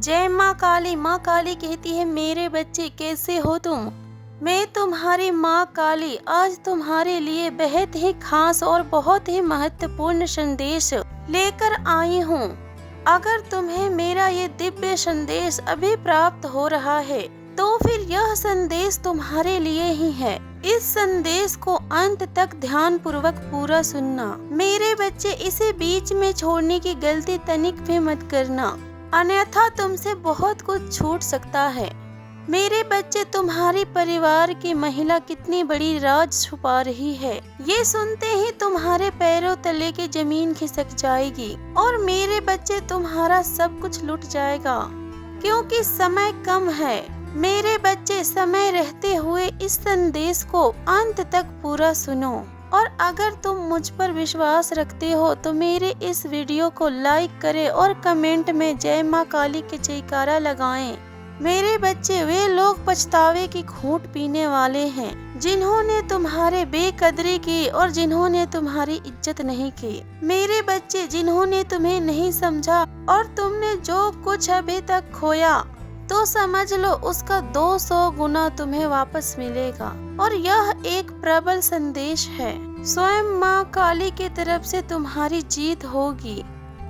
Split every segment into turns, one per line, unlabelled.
जय माँ काली कहती है, मेरे बच्चे कैसे हो तुम। मैं तुम्हारी माँ काली आज तुम्हारे लिए बेहद ही खास और बहुत ही महत्वपूर्ण संदेश लेकर आई हूँ। अगर तुम्हें मेरा ये दिव्य संदेश अभी प्राप्त हो रहा है तो फिर यह संदेश तुम्हारे लिए ही है। इस संदेश को अंत तक ध्यान पूर्वक पूरा सुनना। मेरे बच्चे, इसे बीच में छोड़ने की गलती तनिक भी मत करना, अन्यथा तुमसे बहुत कुछ छूट सकता है। मेरे बच्चे, तुम्हारी परिवार की महिला कितनी बड़ी राज छुपा रही है, ये सुनते ही तुम्हारे पैरों तले की जमीन खिसक जाएगी और मेरे बच्चे तुम्हारा सब कुछ लुट जाएगा, क्योंकि समय कम है। मेरे बच्चे, समय रहते हुए इस संदेश को अंत तक पूरा सुनो और अगर तुम मुझ पर विश्वास रखते हो तो मेरे इस वीडियो को लाइक करें और कमेंट में जय माँ काली के जयकारा लगाएं। मेरे बच्चे, वे लोग पछतावे की घूंट पीने वाले हैं जिन्होंने तुम्हारे बेकदरी की और जिन्होंने तुम्हारी इज्जत नहीं की। मेरे बच्चे, जिन्होंने तुम्हें नहीं समझा और तुमने जो कुछ अभी तक खोया तो समझ लो उसका 200 गुना तुम्हें वापस मिलेगा। और यह एक प्रबल संदेश है, स्वयं माँ काली की तरफ से तुम्हारी जीत होगी।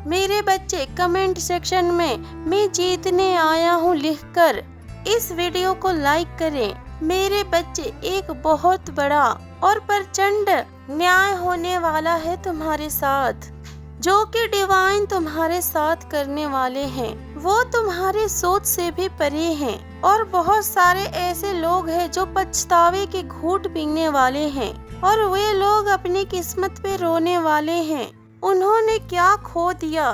मेरे बच्चे, कमेंट सेक्शन में मैं जीतने आया हूँ लिखकर इस वीडियो को लाइक करें। मेरे बच्चे, एक बहुत बड़ा और प्रचंड न्याय होने वाला है तुम्हारे साथ, जो कि डिवाइन तुम्हारे साथ करने वाले हैं। वो तुम्हारी सोच से भी परे हैं और बहुत सारे ऐसे लोग हैं जो पछतावे की घूंट पीने वाले हैं और वे लोग अपनी किस्मत पे रोने वाले हैं। उन्होंने क्या खो दिया,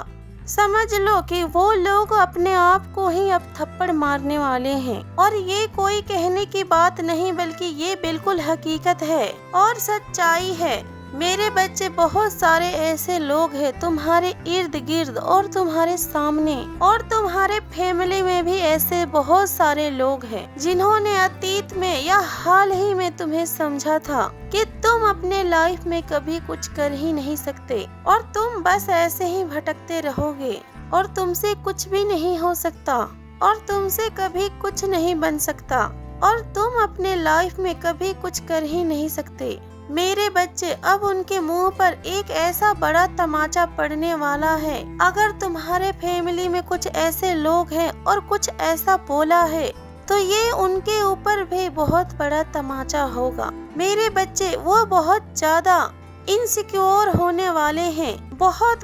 समझ लो कि वो लोग अपने आप को ही अब थप्पड़ मारने वाले हैं। और ये कोई कहने की बात नहीं, बल्कि ये बिल्कुल हकीकत है और सच्चाई है। मेरे बच्चे, बहुत सारे ऐसे लोग हैं तुम्हारे इर्द गिर्द और तुम्हारे सामने, और तुम्हारे फैमिली में भी ऐसे बहुत सारे लोग हैं जिन्होंने अतीत में या हाल ही में तुम्हें समझा था कि तुम अपने लाइफ में कभी कुछ कर ही नहीं सकते और तुम बस ऐसे ही भटकते रहोगे और तुमसे कुछ भी नहीं हो सकता और तुमसे कभी कुछ नहीं बन सकता और तुम अपने लाइफ में कभी कुछ कर ही नहीं सकते। मेरे बच्चे, अब उनके मुंह पर एक ऐसा बड़ा तमाचा पड़ने वाला है। अगर तुम्हारे फैमिली में कुछ ऐसे लोग हैं और कुछ ऐसा बोला है तो ये उनके ऊपर भी बहुत बड़ा तमाचा होगा। मेरे बच्चे, वो बहुत ज्यादा इनसिक्योर होने वाले हैं, बहुत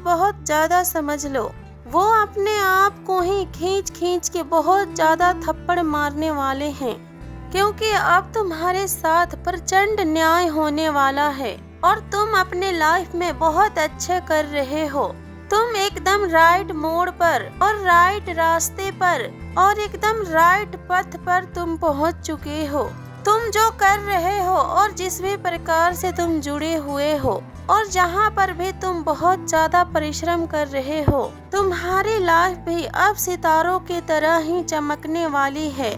ज्यादा, समझ लो। वो अपने आप को ही खींच खींच के बहुत ज्यादा थप्पड़ मारने वाले हैं, क्योंकि अब तुम्हारे साथ प्रचंड न्याय होने वाला है और तुम अपने लाइफ में बहुत अच्छे कर रहे हो। तुम एकदम राइट मोड़ पर और राइट रास्ते पर और एकदम राइट पथ पर तुम पहुंच चुके हो। तुम जो कर रहे हो और जिस भी प्रकार से तुम जुड़े हुए हो और जहां पर भी तुम बहुत ज्यादा परिश्रम कर रहे हो, तुम्हारी लाइफ भी अब सितारों की तरह ही चमकने वाली है।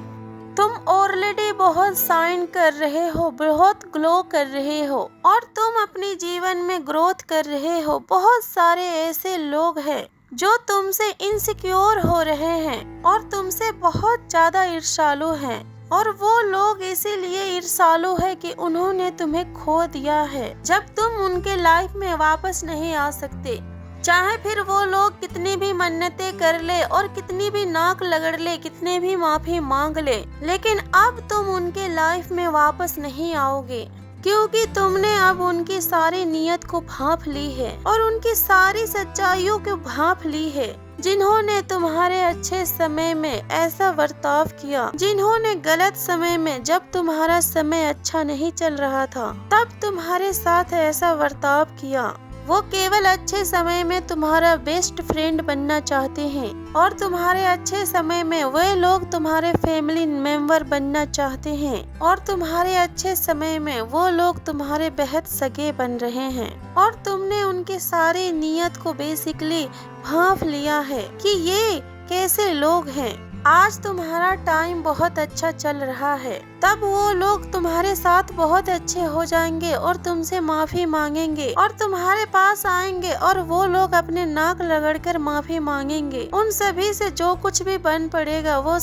तुम ऑलरेडी बहुत शाइन कर रहे हो, बहुत ग्लो कर रहे हो और तुम अपने जीवन में ग्रोथ कर रहे हो। बहुत सारे ऐसे लोग हैं जो तुमसे इनसिक्योर हो रहे हैं और तुमसे बहुत ज्यादा ईर्ष्यालु हैं, और वो लोग इसीलिए ईर्ष्यालु है कि उन्होंने तुम्हें खो दिया है। जब तुम उनके लाइफ में वापस नहीं आ सकते, चाहे फिर वो लोग कितनी भी मन्नतें कर ले और कितनी भी नाक लगड़ ले, कितने भी माफी मांग ले, लेकिन अब तुम उनके लाइफ में वापस नहीं आओगे, क्योंकि तुमने अब उनकी सारी नीयत को भांप ली है और उनकी सारी सच्चाइयों को भांप ली है। जिन्होंने तुम्हारे अच्छे समय में ऐसा बर्ताव किया, जिन्होंने गलत समय में, जब तुम्हारा समय अच्छा नहीं चल रहा था, तब तुम्हारे साथ ऐसा बर्ताव किया, वो केवल अच्छे समय में तुम्हारा बेस्ट फ्रेंड बनना चाहते हैं और तुम्हारे अच्छे समय में वे लोग तुम्हारे फैमिली मेंबर बनना चाहते हैं और तुम्हारे अच्छे समय में वो लोग तुम्हारे बेहद सगे बन रहे हैं और तुमने उनके सारी नीयत को बेसिकली भांप लिया है कि ये कैसे लोग हैं। आज तुम्हारा टाइम बहुत अच्छा चल रहा है, तब वो लोग तुम्हारे साथ बहुत अच्छे हो जाएंगे और तुमसे माफी मांगेंगे और तुम्हारे पास आएंगे और वो लोग अपने नाक रगड़कर माफी मांगेंगे। उन सभी से जो कुछ भी बन पड़ेगा वो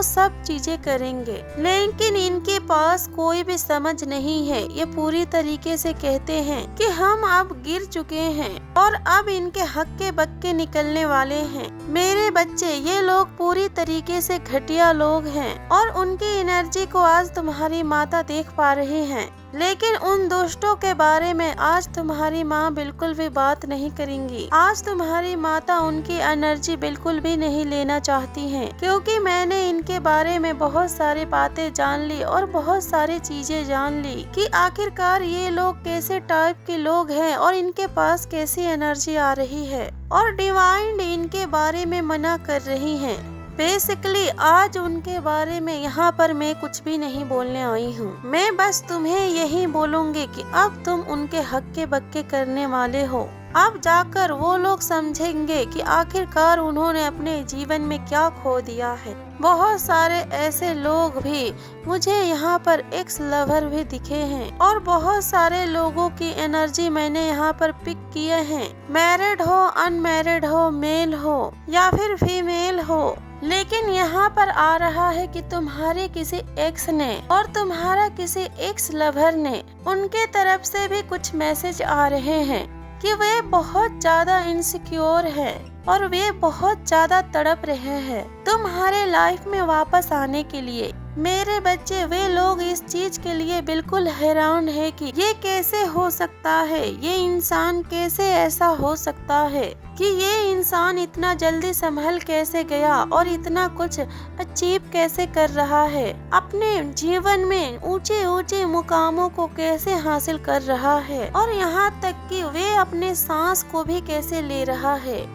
सब चीजें करेंगे। लेकिन इनके पास कोई भी समझ नहीं है। ये पूरी तरीके से कहते हैं कि हम अब गिर चुके हैं और अब इनके हक्के बक्के निकलने वाले हैं। मेरे बच्चे, ये लोग पूरी तरीके से घटिया लोग हैं और उनकी एनर्जी को आज तुम्हारी माता देख पा रही हैं। लेकिन उन दुष्टों के बारे में आज तुम्हारी माँ बिल्कुल भी बात नहीं करेंगी। आज तुम्हारी माता उनकी एनर्जी बिल्कुल भी नहीं लेना चाहती हैं, क्योंकि मैंने इनके बारे में बहुत सारी बातें जान ली और बहुत सारी चीजें जान ली कि आखिरकार ये लोग कैसे टाइप के लोग हैं और इनके पास कैसी एनर्जी आ रही है और डिवाइन इनके बारे में मना कर रही है। बेसिकली आज उनके बारे में यहाँ पर मैं कुछ भी नहीं बोलने आई हूँ। मैं बस तुम्हें यही बोलूँगी कि अब तुम उनके हक्के बक्के करने वाले हो। अब जाकर वो लोग समझेंगे कि आखिरकार उन्होंने अपने जीवन में क्या खो दिया है। बहुत सारे ऐसे लोग भी मुझे यहाँ पर एक्स लवर भी दिखे हैं और बहुत सारे लोगों की एनर्जी मैंने यहाँ पर पिक किए हैं। मैरिड हो, अनमैरिड हो, मेल हो या फिर फीमेल हो, लेकिन यहाँ पर आ रहा है कि तुम्हारे किसी एक्स ने और तुम्हारा किसी एक्स लवर ने, उनके तरफ से भी कुछ मैसेज आ रहे हैं कि वे बहुत ज्यादा इनसिक्योर है और वे बहुत ज्यादा तड़प रहे हैं तुम्हारे लाइफ में वापस आने के लिए। मेरे बच्चे, वे लोग इस चीज के लिए बिल्कुल हैरान है कि ये कैसे हो सकता है, ये इंसान कैसे ऐसा हो सकता है कि ये इंसान इतना जल्दी संभल कैसे गया और इतना कुछ अचीव कैसे कर रहा है, अपने जीवन में ऊंचे ऊंचे मुकामों को कैसे हासिल कर रहा है और यहाँ तक कि वे अपने सांस को भी कैसे ले रहा है।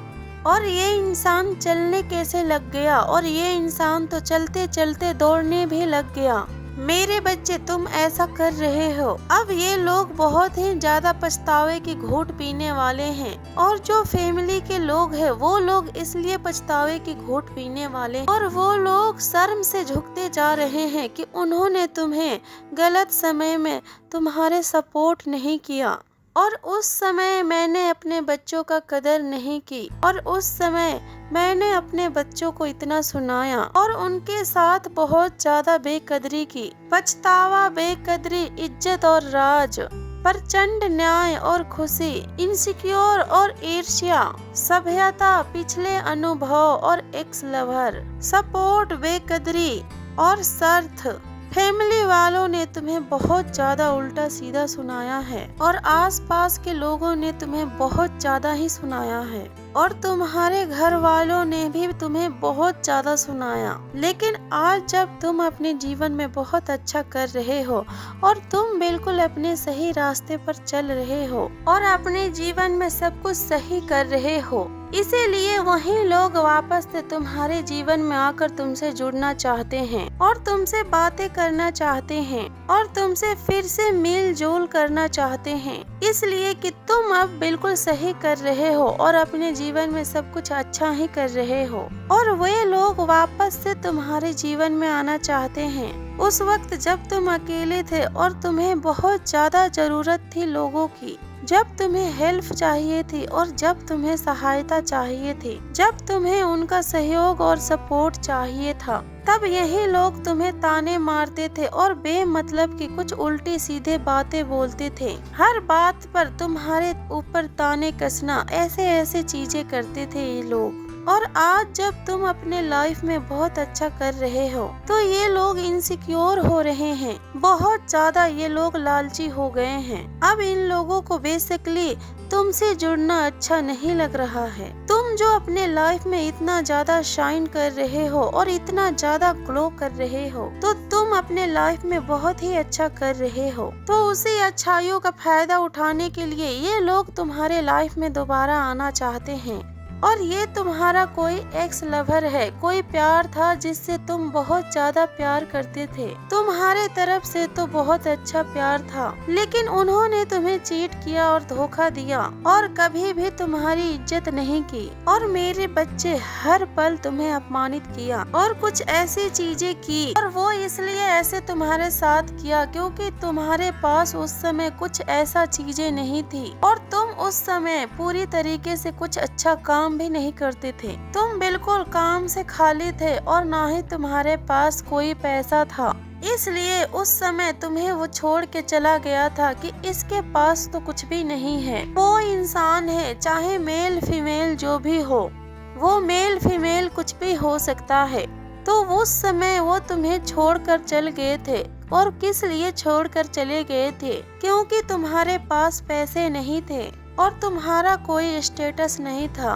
और ये इंसान चलने कैसे लग गया और ये इंसान तो चलते चलते दौड़ने भी लग गया। मेरे बच्चे, तुम ऐसा कर रहे हो। अब ये लोग बहुत ही ज्यादा पछतावे की घूंट पीने वाले हैं और जो फैमिली के लोग हैं वो लोग इसलिए पछतावे की घूंट पीने वाले हैं और वो लोग शर्म से झुकते जा रहे हैं कि उन्होंने तुम्हें गलत समय में तुम्हारे सपोर्ट नहीं किया और उस समय मैंने अपने बच्चों का कदर नहीं की और उस समय मैंने अपने बच्चों को इतना सुनाया और उनके साथ बहुत ज्यादा बेकदरी की। पछतावा, बेकदरी, इज्जत और राज, प्रचंड न्याय और खुशी, इनसिक्योर और ईर्ष्या, सभ्यता, पिछले अनुभव और एक्स लवर, सपोर्ट, बेकदरी और शर्त। फैमिली वालों ने तुम्हें बहुत ज्यादा उल्टा सीधा सुनाया है और आसपास के लोगों ने तुम्हें बहुत ज्यादा ही सुनाया है और तुम्हारे घर वालों ने भी तुम्हें बहुत ज्यादा सुनाया। लेकिन आज जब तुम अपने जीवन में बहुत अच्छा कर रहे हो और तुम बिल्कुल अपने सही रास्ते पर चल रहे हो और अपने जीवन में सब कुछ सही कर रहे हो, इसीलिए वही लोग वापस से तुम्हारे जीवन में आकर तुमसे जुड़ना चाहते हैं और तुमसे बातें करना चाहते हैं और तुमसे फिर से मेल जोल करना चाहते हैं, इसलिए कि तुम अब बिल्कुल सही कर रहे हो और अपने जीवन में सब कुछ अच्छा ही कर रहे हो और वे लोग वापस से तुम्हारे जीवन में आना चाहते हैं। उस वक्त जब तुम अकेले थे और तुम्हें बहुत ज्यादा जरूरत थी लोगों की, जब तुम्हें हेल्प चाहिए थी और जब तुम्हें सहायता चाहिए थी, जब तुम्हें उनका सहयोग और सपोर्ट चाहिए था, तब यही लोग तुम्हें ताने मारते थे और बेमतलब की कुछ उल्टी सीधे बातें बोलते थे। हर बात पर तुम्हारे ऊपर ताने कसना, ऐसे ऐसे चीजें करते थे ये लोग। और आज जब तुम अपने लाइफ में बहुत अच्छा कर रहे हो तो ये लोग इनसिक्योर हो रहे हैं, बहुत ज्यादा ये लोग लालची हो गए हैं। अब इन लोगों को बेसिकली तुमसे जुड़ना अच्छा नहीं लग रहा है। तुम जो अपने लाइफ में इतना ज्यादा शाइन कर रहे हो और इतना ज्यादा ग्लो कर रहे हो, तो तुम अपने लाइफ में बहुत ही अच्छा कर रहे हो, तो उसी अच्छाइयों का फायदा उठाने के लिए ये लोग तुम्हारे लाइफ में दोबारा आना चाहते हैं। और ये तुम्हारा कोई एक्स लवर है, कोई प्यार था जिससे तुम बहुत ज्यादा प्यार करते थे। तुम्हारे तरफ से तो बहुत अच्छा प्यार था, लेकिन उन्होंने तुम्हें चीट किया और धोखा दिया और कभी भी तुम्हारी इज्जत नहीं की। और मेरे बच्चे हर पल तुम्हें अपमानित किया और कुछ ऐसी चीजें की, और वो इसलिए ऐसे तुम्हारे साथ किया क्योंकि तुम्हारे पास उस समय कुछ ऐसा चीजें नहीं थी और तुम उस समय पूरी तरीके से कुछ अच्छा काम भी नहीं करते थे। तुम बिल्कुल काम से खाली थे और ना ही तुम्हारे पास कोई पैसा था, इसलिए उस समय तुम्हें वो छोड़ के चला गया था कि इसके पास तो कुछ भी नहीं है। वो इंसान है, चाहे मेल फीमेल जो भी हो, वो मेल फीमेल कुछ भी हो सकता है। तो उस समय वो तुम्हें छोड़कर चल गए थे। और किस लिए छोड़कर चले गए थे? क्योंकि तुम्हारे पास पैसे नहीं थे और तुम्हारा कोई स्टेटस नहीं था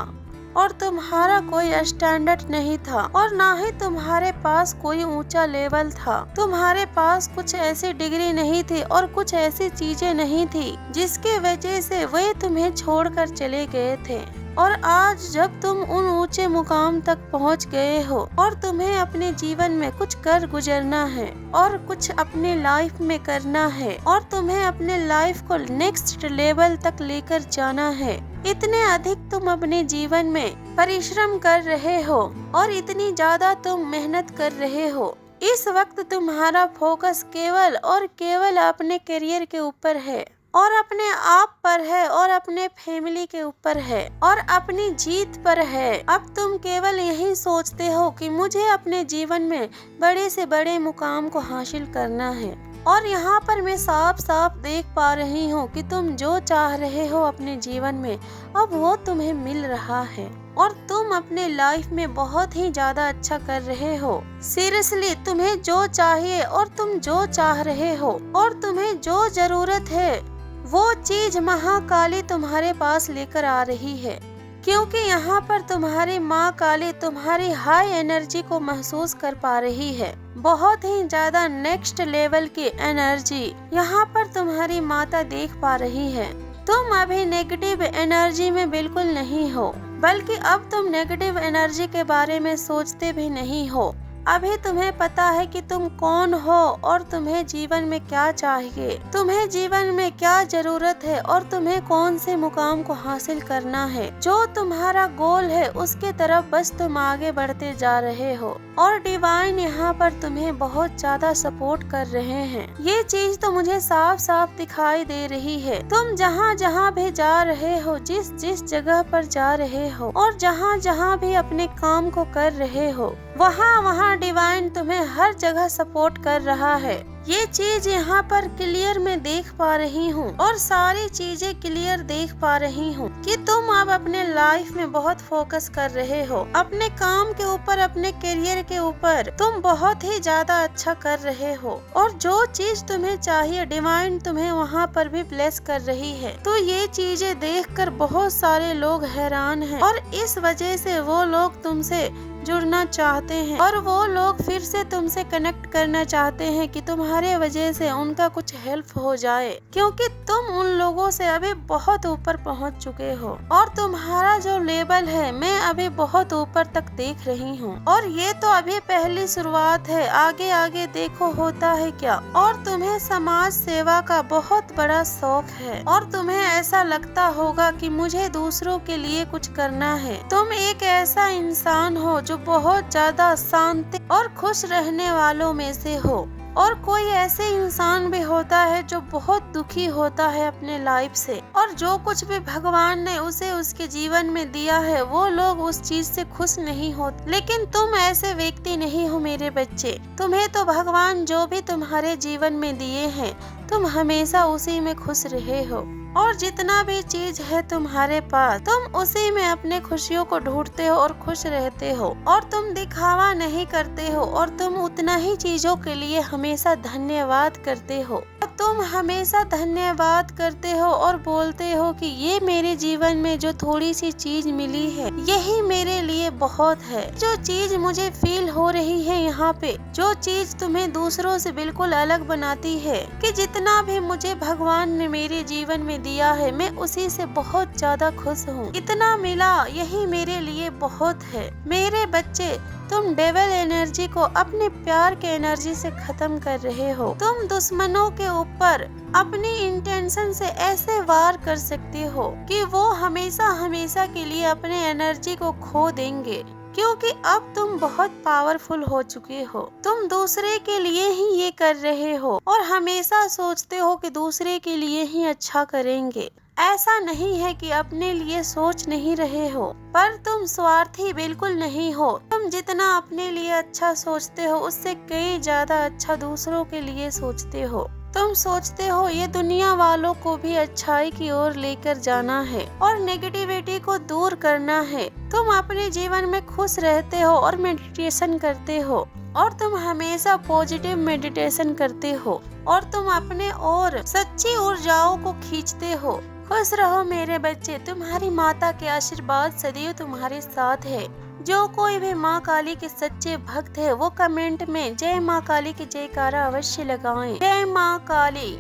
और तुम्हारा कोई स्टैंडर्ड नहीं था और ना ही तुम्हारे पास कोई ऊंचा लेवल था। तुम्हारे पास कुछ ऐसी डिग्री नहीं थी और कुछ ऐसी चीजें नहीं थी जिसके वजह से वे तुम्हें छोड़कर चले गए थे। और आज जब तुम उन ऊंचे मुकाम तक पहुंच गए हो और तुम्हें अपने जीवन में कुछ कर गुजरना है और कुछ अपने लाइफ में करना है और तुम्हें अपने लाइफ को नेक्स्ट लेवल तक लेकर जाना है, इतने अधिक तुम अपने जीवन में परिश्रम कर रहे हो और इतनी ज्यादा तुम मेहनत कर रहे हो। इस वक्त तुम्हारा फोकस केवल और केवल अपने करियर के ऊपर है और अपने आप पर है और अपने फैमिली के ऊपर है और अपनी जीत पर है। अब तुम केवल यही सोचते हो कि मुझे अपने जीवन में बड़े से बड़े मुकाम को हासिल करना है। और यहाँ पर मैं साफ साफ देख पा रही हूँ कि तुम जो चाह रहे हो अपने जीवन में अब वो तुम्हें मिल रहा है और तुम अपने लाइफ में बहुत ही ज्यादा अच्छा कर रहे हो। सीरियसली तुम्हें जो चाहिए और तुम जो चाह रहे हो और तुम्हें जो जरूरत है वो चीज महाकाली तुम्हारे पास लेकर आ रही है, क्योंकि यहाँ पर तुम्हारी माँ काली तुम्हारी हाई एनर्जी को महसूस कर पा रही है। बहुत ही ज्यादा नेक्स्ट लेवल की एनर्जी यहाँ पर तुम्हारी माता देख पा रही है। तुम अभी नेगेटिव एनर्जी में बिल्कुल नहीं हो, बल्कि अब तुम नेगेटिव एनर्जी के बारे में सोचते भी नहीं हो। अभी तुम्हें पता है कि तुम कौन हो और तुम्हें जीवन में क्या चाहिए, तुम्हें जीवन में क्या जरूरत है और तुम्हें कौन से मुकाम को हासिल करना है। जो तुम्हारा गोल है उसके तरफ बस तुम आगे बढ़ते जा रहे हो और डिवाइन यहाँ पर तुम्हें बहुत ज्यादा सपोर्ट कर रहे हैं। ये चीज तो मुझे साफ साफ दिखाई दे रही है। तुम जहाँ जहाँ भी जा रहे हो, जिस जिस जगह पर जा रहे हो और जहाँ जहाँ भी अपने काम को कर रहे हो, वहाँ वहाँ डिवाइन तुम्हें हर जगह सपोर्ट कर रहा है। ये चीज यहाँ पर क्लियर मैं देख पा रही हूँ और सारी चीजें क्लियर देख पा रही हूँ कि तुम अब अपने लाइफ में बहुत फोकस कर रहे हो, अपने काम के ऊपर, अपने करियर के ऊपर तुम बहुत ही ज्यादा अच्छा कर रहे हो और जो चीज तुम्हें चाहिए डिवाइन तुम्हें वहाँ पर भी ब्लेस कर रही है। तो ये चीजें देखकर बहुत सारे लोग हैरान हैं और इस वजह से वो लोग तुमसे जुड़ना चाहते हैं और वो लोग फिर से तुमसे कनेक्ट करना चाहते हैं कि तुम्हारे वजह से उनका कुछ हेल्प हो जाए, क्योंकि तुम उन लोगों से अभी बहुत ऊपर पहुंच चुके हो और तुम्हारा जो लेवल है मैं अभी बहुत ऊपर तक देख रही हूँ। और ये तो अभी पहली शुरुआत है, आगे आगे देखो होता है क्या। और तुम्हें समाज सेवा का बहुत बड़ा शौक है और तुम्हें ऐसा लगता होगा कि मुझे दूसरों के लिए कुछ करना है। तुम एक ऐसा इंसान हो जो बहुत ज्यादा शांति और खुश रहने वालों में से हो और कोई ऐसे इंसान भी होता है जो बहुत दुखी होता है अपने लाइफ से और जो कुछ भी भगवान ने उसे उसके जीवन में दिया है वो लोग उस चीज से खुश नहीं होते। लेकिन तुम ऐसे व्यक्ति नहीं हो मेरे बच्चे, तुम्हें तो भगवान जो भी तुम्हारे जीवन में दिए हैं तुम हमेशा उसी में खुश रहे हो और जितना भी चीज है तुम्हारे पास तुम उसी में अपने खुशियों को ढूंढते हो और खुश रहते हो और तुम दिखावा नहीं करते हो और तुम उतना ही चीजों के लिए हमेशा धन्यवाद करते हो। तुम हमेशा धन्यवाद करते हो और बोलते हो कि ये मेरे जीवन में जो थोड़ी सी चीज मिली है यही मेरे लिए बहुत है। जो चीज मुझे फील हो रही है यहाँ पे, जो चीज तुम्हें दूसरों से बिल्कुल अलग बनाती है, कि जितना भी मुझे भगवान ने मेरे जीवन में दिया है मैं उसी से बहुत ज्यादा खुश हूँ। इतना मिला यही मेरे लिए बहुत है। मेरे बच्चे, तुम डेविल एनर्जी को अपने प्यार के एनर्जी से खत्म कर रहे हो। तुम दुश्मनों के ऊपर अपनी इंटेंशन से ऐसे वार कर सकते हो कि वो हमेशा हमेशा के लिए अपने एनर्जी को खो देंगे, क्योंकि अब तुम बहुत पावरफुल हो चुके हो। तुम दूसरे के लिए ही ये कर रहे हो और हमेशा सोचते हो कि दूसरे के लिए ही अच्छा करेंगे। ऐसा नहीं है कि अपने लिए सोच नहीं रहे हो, पर तुम स्वार्थी बिल्कुल नहीं हो। तुम जितना अपने लिए अच्छा सोचते हो उससे कई ज्यादा अच्छा दूसरों के लिए सोचते हो। तुम सोचते हो ये दुनिया वालों को भी अच्छाई की ओर लेकर जाना है और नेगेटिविटी को दूर करना है। तुम अपने जीवन में खुश रहते हो और मेडिटेशन करते हो, और तुम हमेशा पॉजिटिव मेडिटेशन करते हो, और तुम अपने और सच्ची ऊर्जाओं को खींचते हो। खुश रहो मेरे बच्चे, तुम्हारी माता के आशीर्वाद सदैव तुम्हारे साथ है। जो कोई भी माँ काली के सच्चे भक्त है वो कमेंट में जय माँ काली की जयकारा अवश्य लगाएं। जय माँ काली।